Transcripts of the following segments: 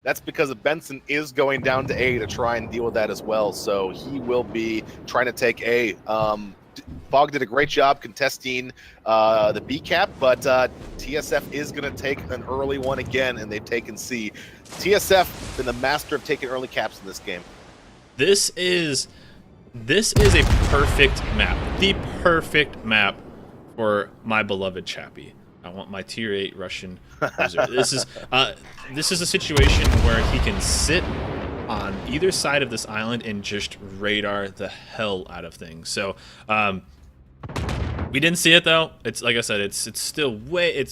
That's because Benson is going down to A to try and deal with that as well. So he will be trying to take A. Fog did a great job contesting the B cap, but TSF is going to take an early one again, and they've taken C. TSF been the master of taking early caps in this game. This is a perfect map, the perfect map for my beloved Chappie. I want my tier 8 Russian user. This is a situation where he can sit on either side of this island and just radar the hell out of things. So we didn't see it though. It's like I said, it's still way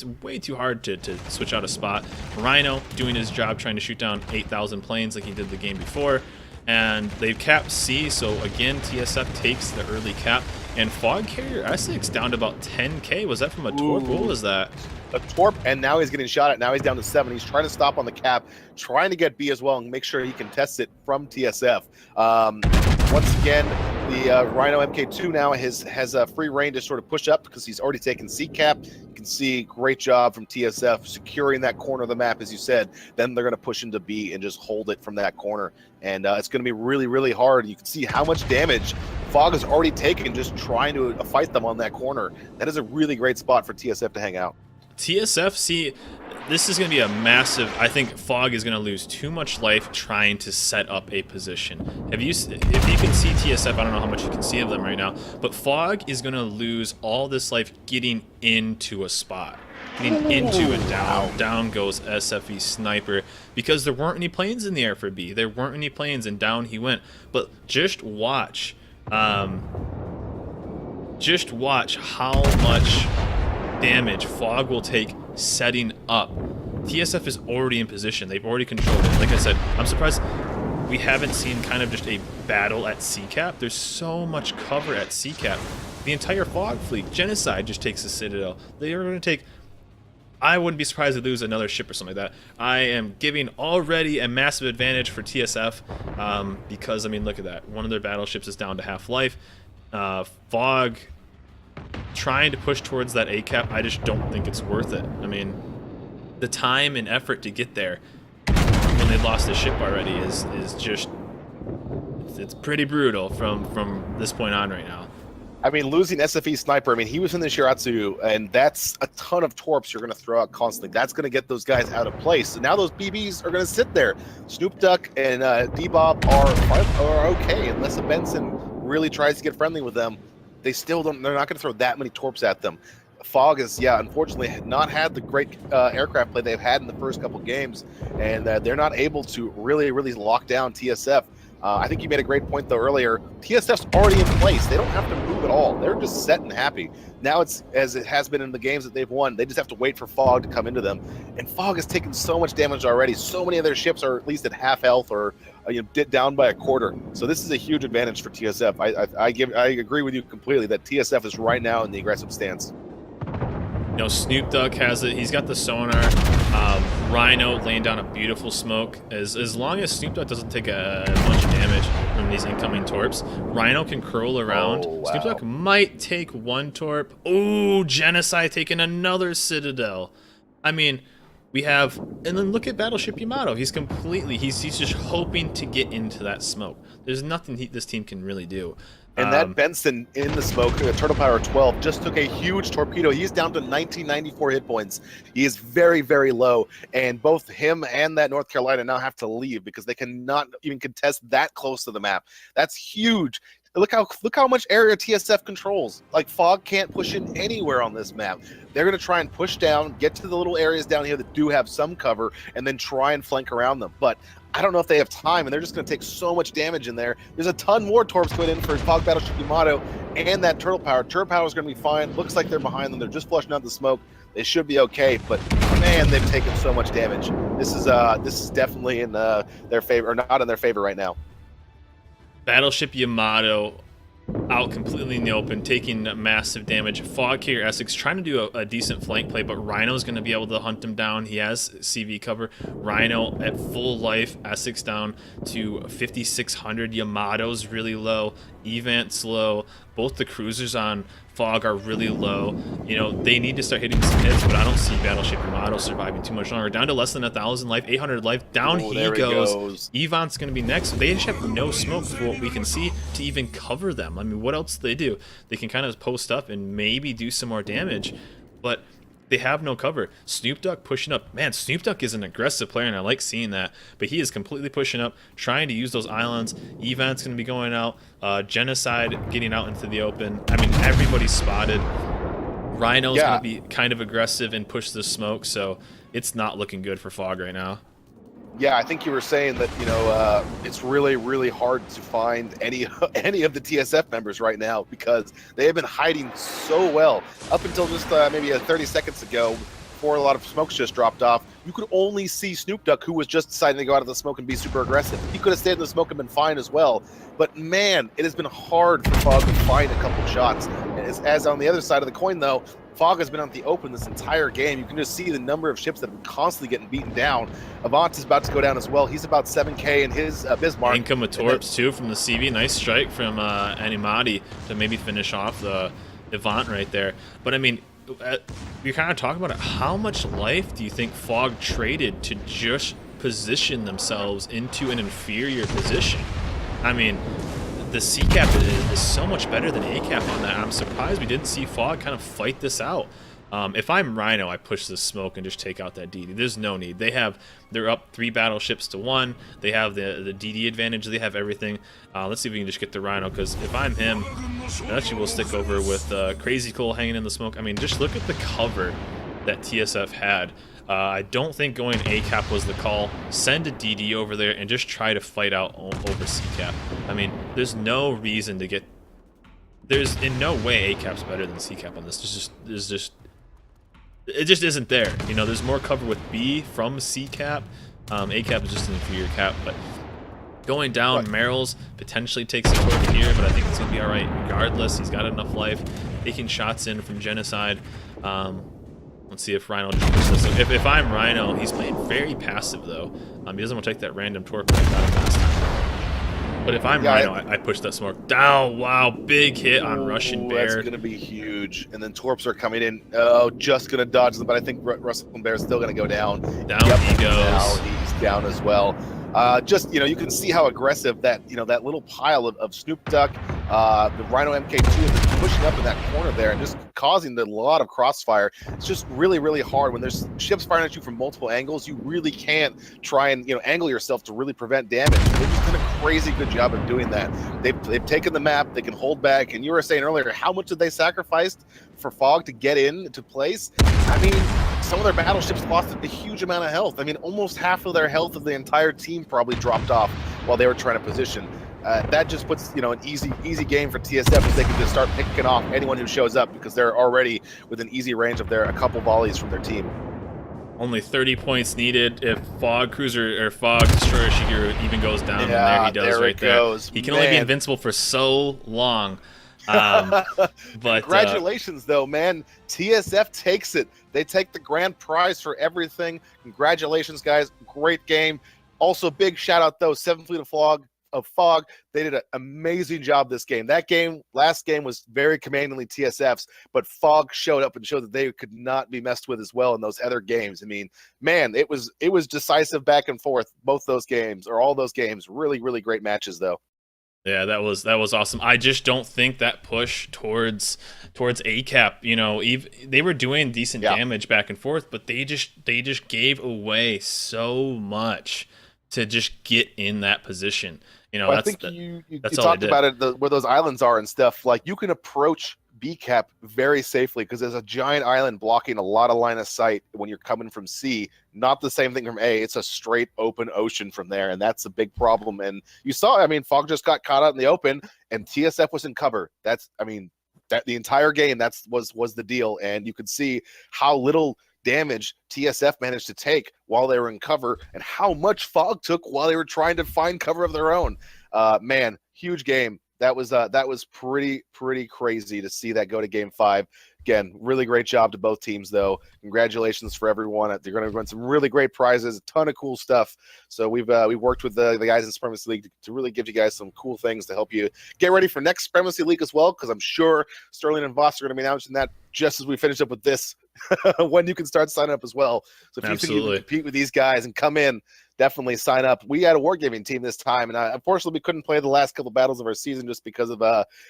too hard to switch out a spot. Rhino doing his job trying to shoot down 8,000 planes like he did the game before, and they've capped C. So again, TSF takes the early cap, and Fog Carrier S6 down to about 10k. Was that from a torp? What was that? A torp, and now he's getting shot at. Now he's down to 7. He's trying to stop on the cap, trying to get B as well and make sure he can test it from TSF. Once again, the Rhino MK2 now has a free reign to sort of push up because he's already taken C cap. You can see great job from TSF securing that corner of the map, as you said. Then they're going to push into B and just hold it from that corner. And it's going to be really, really hard. You can see how much damage Fog has already taken just trying to fight them on that corner. That is a really great spot for TSF to hang out. TSF, see, this is going to be a massive. I think Fog is going to lose too much life trying to set up a position. If you can see TSF, I don't know how much you can see of them right now, but Fog is going to lose all this life getting into a spot. Getting into and down goes SFE Sniper, because there weren't any planes in the air for B. There weren't any planes, and down he went. But just watch how much damage Fog will take setting up. TSF is already in position. They've already controlled it. Like I said, I'm surprised we haven't seen kind of just a battle at C-Cap. There's so much cover at C-Cap. The entire Fog fleet, Genocide, just takes the Citadel. They are going to take... I wouldn't be surprised to lose another ship or something like that. I am giving already a massive advantage for TSF because, I mean, look at that. One of their battleships is down to half life. Fog trying to push towards that A cap, I just don't think it's worth it. I mean, the time and effort to get there when they lost the ship already is just, it's pretty brutal from this point on right now. I mean, losing SFE Sniper, I mean, he was in the Shiratsu, and that's a ton of torps you're going to throw out constantly. That's going to get those guys out of place. And now those BBs are going to sit there. Snoop Duck and D-Bob are okay, unless a Benson really tries to get friendly with them. They still don't, they're not going to throw that many torps at them. Fog is, yeah, unfortunately not had the great aircraft play they've had in the first couple games, and they're not able to really lock down TSF. I think you made a great point, though, earlier. TSF's already in place. They don't have to move at all. They're just set and happy. Now it's, as it has been in the games that they've won, they just have to wait for Fog to come into them. And Fog has taken so much damage already. So many of their ships are at least at half health or down by a quarter. So this is a huge advantage for TSF. I agree with you completely that TSF is right now in the aggressive stance. You know, Snoop Duck has it. He's got the sonar. Rhino laying down a beautiful smoke. As long as Snoop Duck doesn't take a bunch of damage from these incoming torps, Rhino can curl around. Oh, wow. Snoop Duck might take one torp. Oh, Genocide taking another Citadel. I mean, we have, and then look at Battleship Yamato. He's just hoping to get into that smoke. There's nothing this team can really do. And that Benson in the smoke, Turtle Power 12, just took a huge torpedo. He's down to 1994 hit points. He is very low. And both him and that North Carolina now have to leave because they cannot even contest that close to the map. That's huge. Look how much area TSF controls. Like, Fog can't push in anywhere on this map. They're going to try and push down, get to the little areas down here that do have some cover, and then try and flank around them. But I don't know if they have time, and they're just going to take so much damage in there. There's a ton more torps going in for Fog Battleship Yamato and that Turtle Power. Turtle Power is going to be fine. Looks like they're behind them. They're just flushing out the smoke. They should be okay, but man, they've taken so much damage. This is definitely in their favor, or not in their favor right now. Battleship Yamato out completely in the open, taking massive damage. Fog here, Essex trying to do a decent flank play, but Rhino's going to be able to hunt him down. He has CV cover. Rhino at full life. Essex down to 5,600. Yamato's really low. Evant's low. Both the cruisers on Fog are really low. You know, they need to start hitting some hits, but I don't see Battleship Yamato surviving too much longer. Down to less than 1,000 life, 800 life. Down he goes. Evant's going to be next. They just have no smoke for what we can see to even cover them. I mean, what else do they do? They can kind of post up and maybe do some more damage, but they have no cover. Snoop Duck pushing up. Man, Snoop Duck is an aggressive player, and I like seeing that. But he is completely pushing up, trying to use those islands. Evant's going to be going out. Genocide getting out into the open. I mean, everybody's spotted. Rhino's going to be kind of aggressive and push the smoke, so it's not looking good for Fog right now. Yeah, I think you were saying that, you know, it's really, really hard to find any of the TSF members right now because they have been hiding so well. Up until just maybe 30 seconds ago, before a lot of smokes just dropped off, you could only see Snoop Duck, who was just deciding to go out of the smoke and be super aggressive. He could have stayed in the smoke and been fine as well. But, man, it has been hard for Fog to find a couple shots. As on the other side of the coin, though, Fog has been on the open this entire game. You can just see the number of ships that have been constantly getting beaten down. Avant is about to go down as well. He's about 7K in his Bismarck. Income with Torps, too, from the CV. Nice strike from Animati to maybe finish off the Avant right there. But, I mean, you're kind of talking about it. How much life do you think Fog traded to just position themselves into an inferior position? I mean, the C-cap is so much better than A-cap on that. I'm surprised we didn't see Fog kind of fight this out. If I'm Rhino, I push this smoke and just take out that DD. There's no need. They're up 3 battleships to 1. They have the DD advantage. They have everything. Let's see if we can just get the Rhino, because if I'm him, actually we'll stick over with Crazy Cole hanging in the smoke. I mean, just look at the cover that TSF had. I don't think going A-cap was the call. Send a DD over there and just try to fight out over C-cap. I mean, there's no reason to get... There's in no way A-cap's better than C-cap on this. It just isn't there. You know, there's more cover with B from C-cap. A-cap is just an inferior cap, but going down, Merrill's potentially takes a torque here, but I think it's going to be all right regardless. He's got enough life. Taking shots in from Genocide. Let's see if Rhino just pushes this. If I'm Rhino, he's playing very passive, though. He doesn't want to take that random torque like I got him last time. But if I'm Rhino, I push that smoke down. Wow, big hit on Russian Bear. That's going to be huge. And then Torps are coming in. Oh, just going to dodge them, but I think Russian Bear is still going to go down. Down he goes. Now he's down as well. Just, you know, you can see how aggressive that, you know, that little pile of Snoop Duck, the Rhino MK2 is pushing up in that corner there and just causing a lot of crossfire. It's just really, really hard when there's ships firing at you from multiple angles. You really can't try and, you know, angle yourself to really prevent damage. They've just done a crazy good job of doing that. They've taken the map. They can hold back. And you were saying earlier, how much did they sacrifice for Fog to get into place? I mean, some of their battleships lost a huge amount of health. I mean, almost half of their health of the entire team probably dropped off while they were trying to position. That just puts, you know, an easy game for TSF as they can just start picking off anyone who shows up because they're already within easy range of a couple volleys from their team. Only 30 points needed if Fog Cruiser or Fog Destroyer Shigeru even goes down. And there he does right there. He can only be invincible for so long. But congratulations, though, man. TSF takes it. They take the grand prize for everything. Congratulations, guys. Great game. Also, big shout out, though, 7th Fleet of Fog. They did an amazing job this game. That last game was very commandingly TSF's, but Fog showed up and showed that they could not be messed with as well in those other games. I mean, man, it was decisive back and forth, both those games, or all those games. Really, really great matches, though. Yeah, that was awesome. I just don't think that push towards A-cap, you know, they were doing decent damage back and forth, but they just gave away so much to just get in that position. You know, well, I think you talked about it, where those islands are and stuff. Like, you can approach B-cap very safely because there's a giant island blocking a lot of line of sight when you're coming from C. Not the same thing from A. It's a straight open ocean from there, and that's a big problem. And you saw, I mean, Fog just got caught out in the open, and TSF was in cover. That the entire game was the deal, and you could see how little damage TSF managed to take while they were in cover, and how much Fog took while they were trying to find cover of their own. Man, huge game. that was pretty crazy to see that go to Game 5. Again, really great job to both teams, though. Congratulations for everyone. They're going to win some really great prizes, a ton of cool stuff. So we've worked with the guys in Supremacy League to really give you guys some cool things to help you get ready for next Supremacy League as well, because I'm sure Sterling and Voss are going to be announcing that just as we finish up with this, when you can start signing up as well. So if you think you can compete with these guys and come in, definitely sign up. We had a wargaming team this time, and unfortunately we couldn't play the last couple battles of our season just because of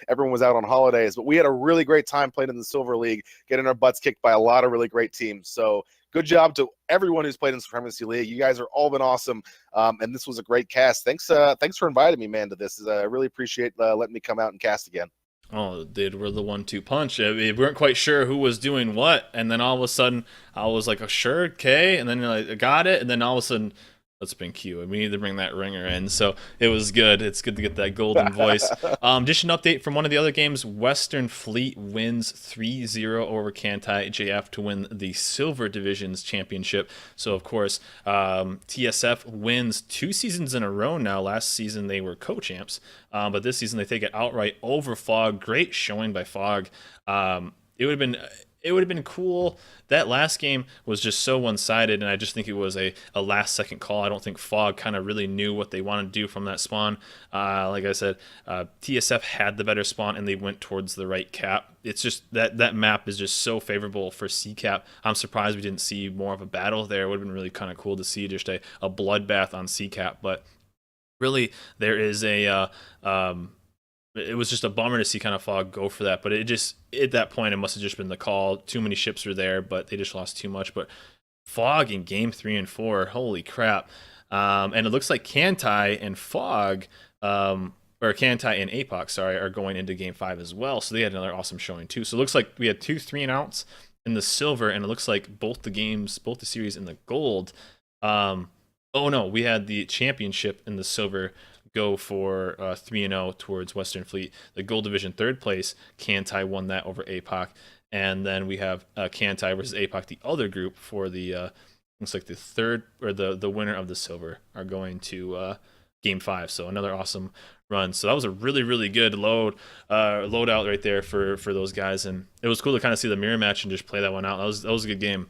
everyone was out on holidays. But we had a really great time playing in the Silver League, getting our butts kicked by a lot of really great teams. So good job to everyone who's played in Supremacy League. You guys are all been awesome, and this was a great cast. Thanks for inviting me, man, to this. I really appreciate letting me come out and cast again. Oh, they were the 1-2 punch. We weren't quite sure who was doing what, and then all of a sudden, I was like, "Oh, sure, okay," and then I got it, and then all of a sudden, let's bring Q, and we need to bring that ringer in. So it was good. It's good to get that golden voice. Just an update from one of the other games. Western Fleet wins 3-0 over Kantai JF to win the Silver Divisions Championship. So, of course, TSF wins 2 seasons in a row now. Last season, they were co-champs. But this season, they take it outright over Fog. Great showing by Fog. It would have been cool. That last game was just so one-sided, and I just think it was a last-second call. I don't think Fog kind of really knew what they wanted to do from that spawn. Like I said, TSF had the better spawn, and they went towards the right cap. It's just that map is just so favorable for C-cap. I'm surprised we didn't see more of a battle there. It would have been really kind of cool to see just a bloodbath on C-cap, but really there is it was just a bummer to see kind of Fog go for that, but it just, at that point, it must have just been the call. Too many ships were there, but they just lost too much. But Fog in game 3 and 4, holy crap. And it looks like Kantai and Fog, or Kantai and Apoc, sorry, are going into game 5 as well. So they had another awesome showing too. So it looks like we had 2 3-and-outs in the silver, and it looks like both the series in the gold. Oh no, we had the championship in the silver go for 3-0 towards Western Fleet. The Gold Division 3rd place, Kantai won that over APOC. And then we have Kantai versus APOC, the other group, for the, looks like the third, or the winner of the silver are going to game 5. So another awesome run. So that was a really, really good loadout right there for those guys. And it was cool to kind of see the mirror match and just play that one out. That was a good game.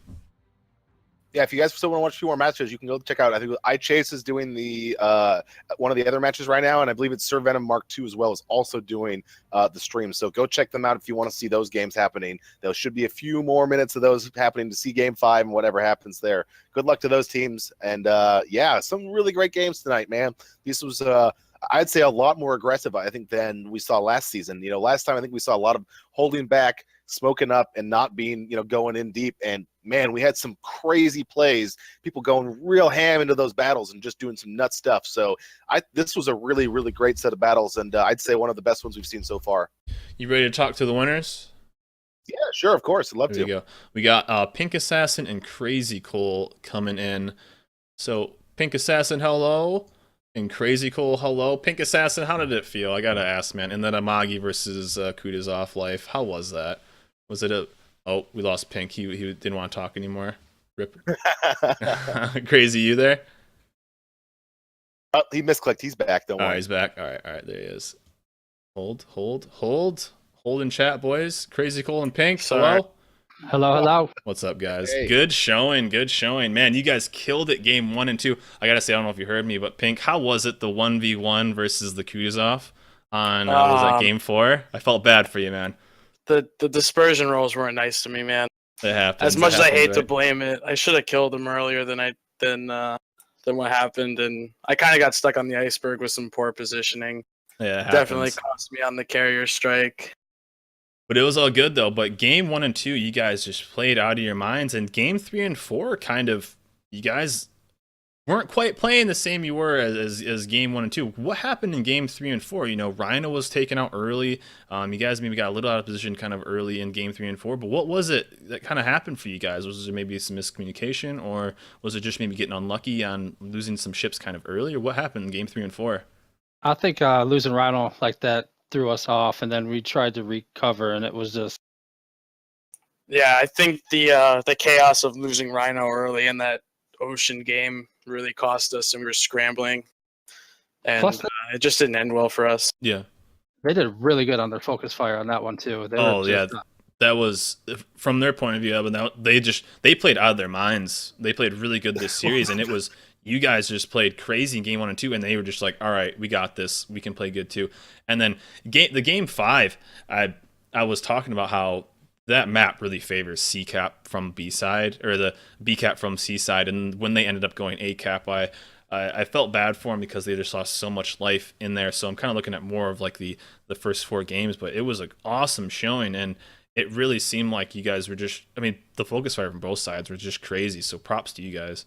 Yeah, if you guys still want to watch a few more matches, you can go check out. I think iChase is doing the one of the other matches right now, and I believe it's Sir Venom Mark II as well is also doing the stream. So go check them out if you want to see those games happening. There should be a few more minutes of those happening to see Game 5 and whatever happens there. Good luck to those teams, and yeah, some really great games tonight, man. This was I'd say a lot more aggressive, I think, than we saw last season. You know, last time I think we saw a lot of holding back, smoking up, and not being, going in deep. And man, we had some crazy plays, people going real ham into those battles and just doing some nut stuff. So this was a really, really great set of battles, and I'd say one of the best ones we've seen so far. You ready to talk to the winners? Yeah, sure, of course. I'd love to. Go. We got Pink Assassin and Crazy Cole coming in. So Pink Assassin, hello. And Crazy Cole, hello. Pink Assassin, how did it feel? I gotta ask, man. And then Amagi versus Kutazov Life. How was that? Was it oh, we lost Pink. He didn't want to talk anymore. Rip. Crazy, you there? Oh, he misclicked. He's back, though. All right, he's back. All right, there he is. Hold in chat, boys. Crazy Cole and Pink, hello. Hello. What's up, guys? Hey. Good showing. Man, you guys killed it game 1 and 2. I gotta say, I don't know if you heard me, but Pink, how was it, the 1v1 versus the Kutazov on was that game 4? I felt bad for you, man. The dispersion rolls weren't nice to me, man. It happens. As much as I hate right? to blame it, I should have killed him earlier than what happened, and I kind of got stuck on the iceberg with some poor positioning. Yeah, it definitely happens. cost me on the carrier strike. But it was all good though. But game 1 and 2, you guys just played out of your minds, and game 3 and 4, kind of, you guys weren't quite playing the same you were as game 1 and 2. What happened in game 3 and 4? Rhino was taken out early. You guys maybe got a little out of position kind of early in game 3 and 4. But what was it that kind of happened for you guys? Was there maybe some miscommunication, or was it just maybe getting unlucky on losing some ships kind of early, or what happened in game 3 and 4? I think losing Rhino like that threw us off, and then we tried to recover, and it was just. Yeah, I think the chaos of losing Rhino early in that ocean game really cost us, and we were scrambling, and it just didn't end well for us. Yeah. They did really good on their focus fire on that one too. They were Oh yeah, just that was from their point of view. But they played out of their minds. They played really good this series, and it was you guys just played crazy in game 1 and 2, and they were just like, all right, we got this. We can play good too. And then game 5, I was talking about how that map really favors C cap from B side, or the B cap from C side, and when they ended up going A cap, I felt bad for them because they just lost so much life in there. So I'm kind of looking at more of like the first 4 games, but it was an awesome showing, and it really seemed like you guys were just, I mean, the focus fire from both sides were just crazy. So props to you guys.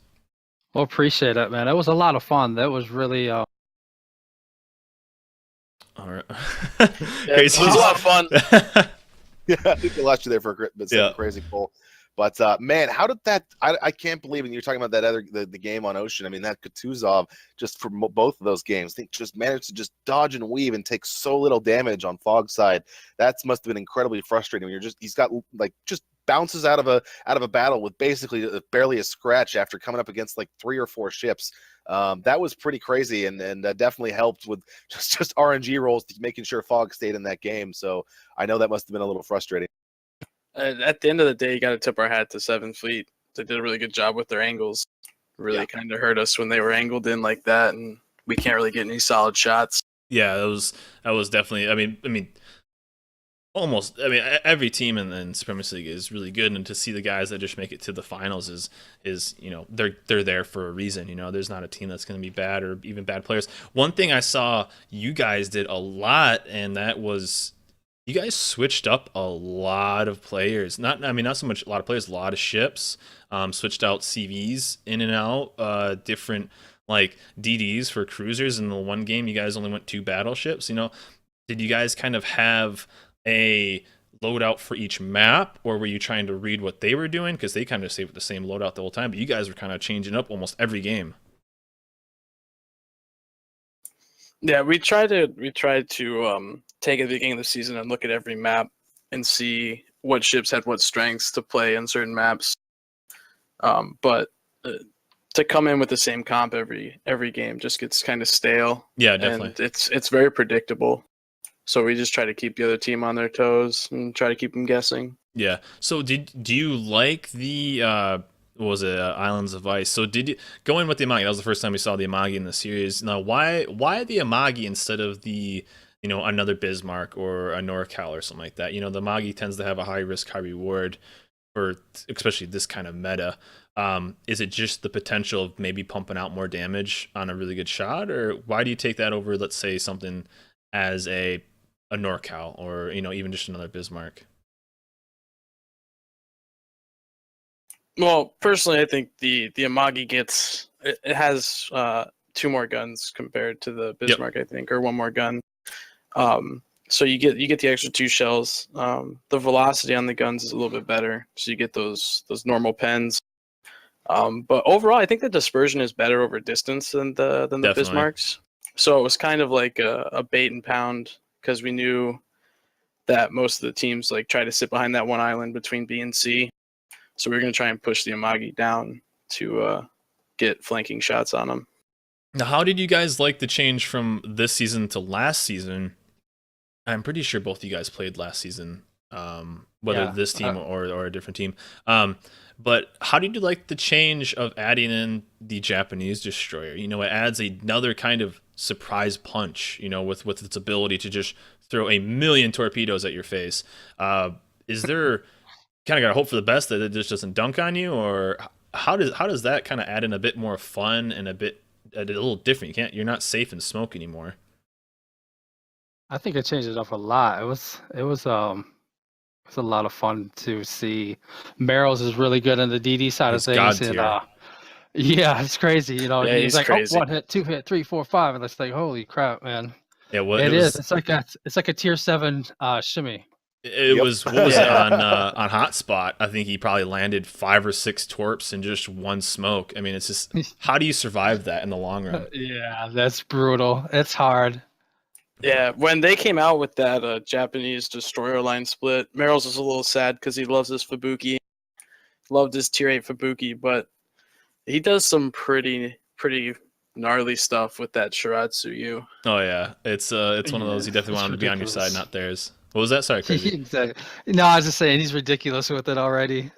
well, appreciate that, man. That was a lot of fun. That was really All right. Yeah, it was a lot of fun. Yeah, I think we lost you there for a bit. Yeah. Crazy cool. But man, how did that? I can't believe it. You're talking about the game on Ocean. I mean, that Kutuzov just for both of those games, they just managed to just dodge and weave and take so little damage on Fog side. That must have been incredibly frustrating. When he's got like just bounces out of a battle with basically barely a scratch after coming up against like 3 or 4 ships. That was pretty crazy, and definitely helped with just RNG rolls, making sure Fog stayed in that game. So I know that must have been a little frustrating. At the end of the day, you got to tip our hat to 7th Fleet. They did a really good job with their angles. Really kind of hurt us when they were angled in like that, and we can't really get any solid shots. Yeah, that was definitely. I mean, almost. I mean, every team in Supremacy League is really good, and to see the guys that just make it to the finals is they're there for a reason. There's not a team that's going to be bad or even bad players. One thing I saw you guys did a lot, and that was you guys switched up a lot of players. Not so much a lot of players, a lot of ships. Switched out CVs in and out, different like DDs for cruisers. In the one game, you guys only went 2 battleships. Did you guys kind of have a loadout for each map, or were you trying to read what they were doing? Because they kind of stayed with the same loadout the whole time, but you guys were kind of changing up almost every game. Yeah, we tried to take at the beginning of the season and look at every map and see what ships had what strengths to play in certain maps. But to come in with the same comp every game just gets kind of stale. Yeah, definitely. And it's very predictable. So we just try to keep the other team on their toes and try to keep them guessing. Yeah. So do you like the what was it, Islands of Ice? So did you go in with the Amagi? That was the first time we saw the Amagi in the series. Now, why the Amagi instead of the another Bismarck or a NorCal or something like that? The Amagi tends to have a high risk, high reward for especially this kind of meta. Is it just the potential of maybe pumping out more damage on a really good shot, or why do you take that over, let's say, something as a NorCal or even just another Bismarck? Well, personally, I think the Amagi it has 2 more guns compared to the Bismarck. Yep. I think, or 1 more gun. So you get the extra 2 shells. The velocity on the guns is a little bit better, so you get those normal pens. But overall, I think the dispersion is better over distance than the Bismarcks. So it was kind of like a bait and pound, because we knew that most of the teams like try to sit behind that one island between B and C. So we're going to try and push the Amagi down to get flanking shots on them. Now, how did you guys like the change from this season to last season? I'm pretty sure both of you guys played last season, whether this team or a different team. But how did you like the change of adding in the Japanese destroyer? It adds another kind of surprise punch, with its ability to just throw a million torpedoes at your face. Is there kind of got to hope for the best that it just doesn't dunk on you, or how does that kind of add in a bit more fun and a little different? You're not safe in smoke anymore. I think it changed it up a lot. It was a lot of fun to see. Merrill's is really good on the DD side of things, and yeah, it's crazy. He's like, crazy. 1 hit, 2 hit, 3, 4, 5, and it's like, holy crap, man! Yeah, it is. It's like a tier 7 shimmy. It was what was it on Hotspot? I think he probably landed 5 or 6 torps in just 1 smoke. I mean, it's just how do you survive that in the long run? Yeah, that's brutal. It's hard. Yeah, when they came out with that Japanese destroyer line split, Merrill's was a little sad because he loves his Fubuki, loved his tier 8 Fubuki, but he does some pretty gnarly stuff with that Shiratsu U. Oh yeah, it's one of those you definitely want him to be on your side, not theirs. What was that? Sorry, Crazy. Exactly. No, I was just saying he's ridiculous with it already.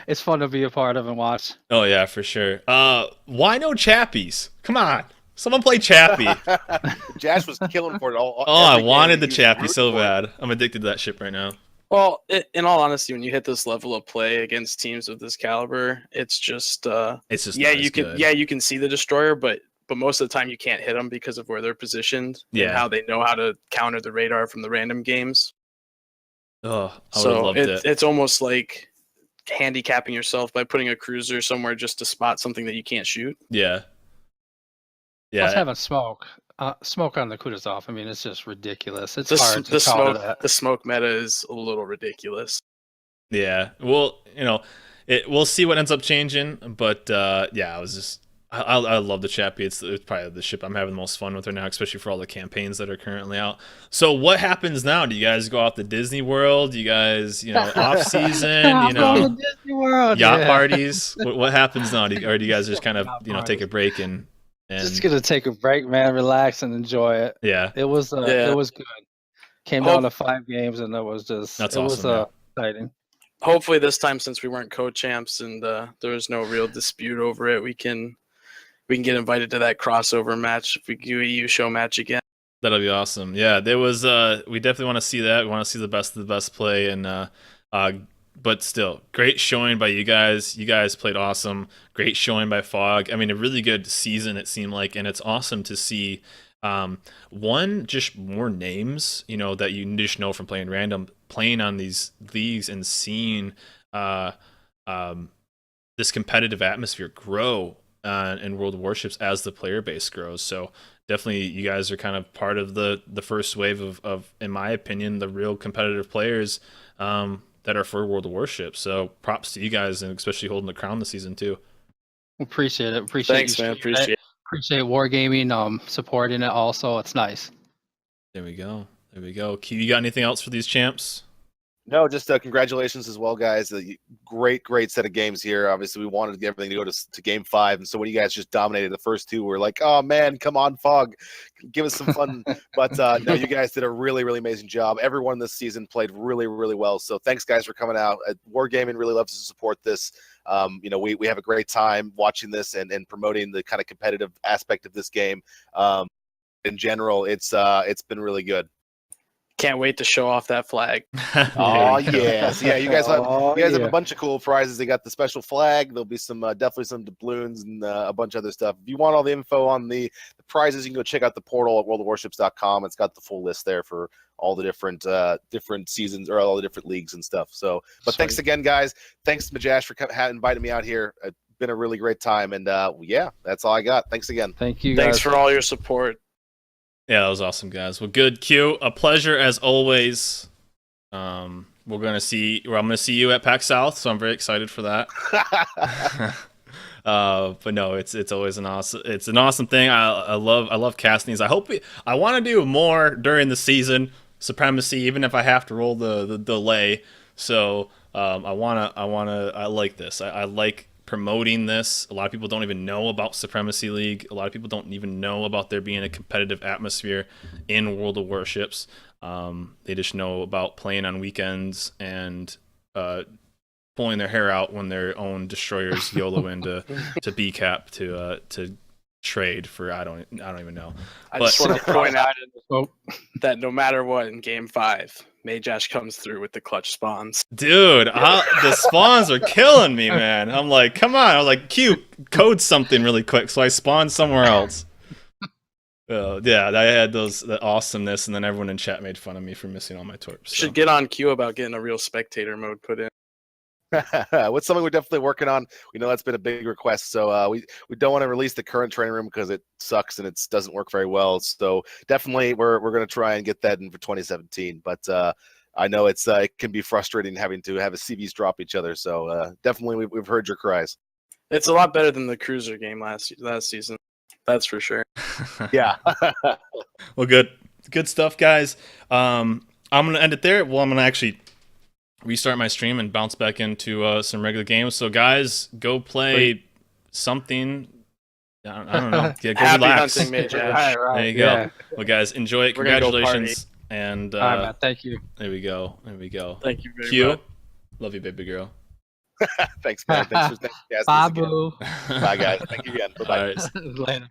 It's fun to be a part of and watch. Oh yeah, for sure. Why no Chappies? Come on, someone play Chappie. Jash was killing for it all. Oh, I every game wanted he the was Chappie rooting so for it. bad. I'm addicted to that ship right now. Well, in all honesty, when you hit this level of play against teams of this caliber, it's just It's just yeah, not as you can good. yeah, you can see the destroyer, but most of the time you can't hit them because of where they're positioned and Yeah. how they know how to counter the radar from the random games. Oh, I would have So loved it. it's almost like handicapping yourself by putting a cruiser somewhere just to spot something that you can't shoot. Yeah. Plus Yeah. having smoke on the Kutuzov. I mean, it's just ridiculous. It's The, hard to the counter smoke that. the smoke meta is a little ridiculous. Yeah. Well, we'll see what ends up changing, but yeah, I love the Chappie. It's probably the ship I'm having the most fun with right now, especially for all the campaigns that are currently out. So what happens now? Do you guys go out to Disney World? Do you guys, off season, I'm going to Disney World. yacht Yeah. parties? What happens now? Or do you guys just kind of, Yacht take a break and Just gonna take a break, man. Relax and enjoy it. yeah, It was Yeah. it was good. Came down to 5 games and it was just That's it was awesome, exciting. Hopefully this time, since we weren't co-champs and there was no real dispute over it, we can get invited to that crossover match if we do a EU show match again. that'll be awesome. Yeah, there was we definitely want to see that. We want to see the best of the best play, and but still, great showing by you guys. You guys played awesome. Great showing by Fog. I mean, a really good season it seemed like, and it's awesome to see just more names, that you just know from playing random, playing on these leagues and seeing this competitive atmosphere grow in World of Warships as the player base grows. So definitely you guys are kind of part of the first wave of, in my opinion, the real competitive players that are for World of Warships. So props to you guys, and especially holding the crown this season too. Appreciate it. Appreciate Thanks, you. man. Appreciate it. Appreciate Wargaming supporting it also. It's nice. There we go. There we go. Q, you got anything else for these champs? No, just congratulations as well, guys. Great set of games here. Obviously, we wanted to get everything to go to game 5, and so when you guys just dominated the first 2, we're like, oh man, come on, Fog, give us some fun. But no, you guys did a really, really amazing job. Everyone this season played really, really well. So thanks, guys, for coming out. Wargaming really loves to support this. We have a great time watching this and promoting the kind of competitive aspect of this game. In general, it's been really good. Can't wait to show off that flag. Oh yes, yeah. You guys have Yeah. a bunch of cool prizes. They got the special flag. There'll be some definitely some doubloons and a bunch of other stuff. If you want all the info on the prizes, you can go check out the portal at worldofwarships.com. It's got the full list there for all the different seasons or all the different leagues and stuff. So, but thanks again, guys. Thanks to Majash for inviting me out here. It's been a really great time, and yeah, that's all I got. Thanks again. Thank you guys. Thanks for all your support. Yeah, that was awesome, guys. Well, good, Q. A pleasure as always. I'm gonna see you at PAX South, so I'm very excited for that. But no, it's always an awesome thing. I love casting these. I want to do more during the season. Supremacy, even if I have to roll the delay. So I like this. I like promoting this. A lot of people don't even know about Supremacy League. A lot of people don't even know about there being a competitive atmosphere in World of Warships. They just know about playing on weekends and pulling their hair out when their own destroyers YOLO into to BCAP to trade for I don't even know. I just want to point out that no matter what in game 5, Majash comes through with the clutch spawns. Dude, the spawns are killing me, man. I'm like, come on. I was like, Q, code something really quick, so I spawned somewhere else. Yeah, I had the awesomeness, and then everyone in chat made fun of me for missing all my torps. So. Should get on Q about getting a real spectator mode put in. What's something we're definitely working on. We know that's been a big request, so we don't want to release the current training room because it sucks and it doesn't work very well. So definitely we're going to try and get that in for 2017. But I know it can be frustrating having to have a CVs drop each other. So definitely we've heard your cries. It's a lot better than the cruiser game last season. That's for sure. Yeah. Well, good stuff, guys. I'm gonna end it there. Well, I'm gonna actually restart my stream and bounce back into some regular games. So guys, go play something I don't know. Yeah, go Happy relax. hunting, Mage Right, Ash. right. There you go. Well, guys, enjoy it. We're gonna go Congratulations. And All right, man. Thank you. there we go. There we go. Thank you very Q, much. love you, baby girl. Thanks, man. Thanks for casting Bye, us again. boo. Bye, guys. Thank you again. Bye-bye. All right. Later.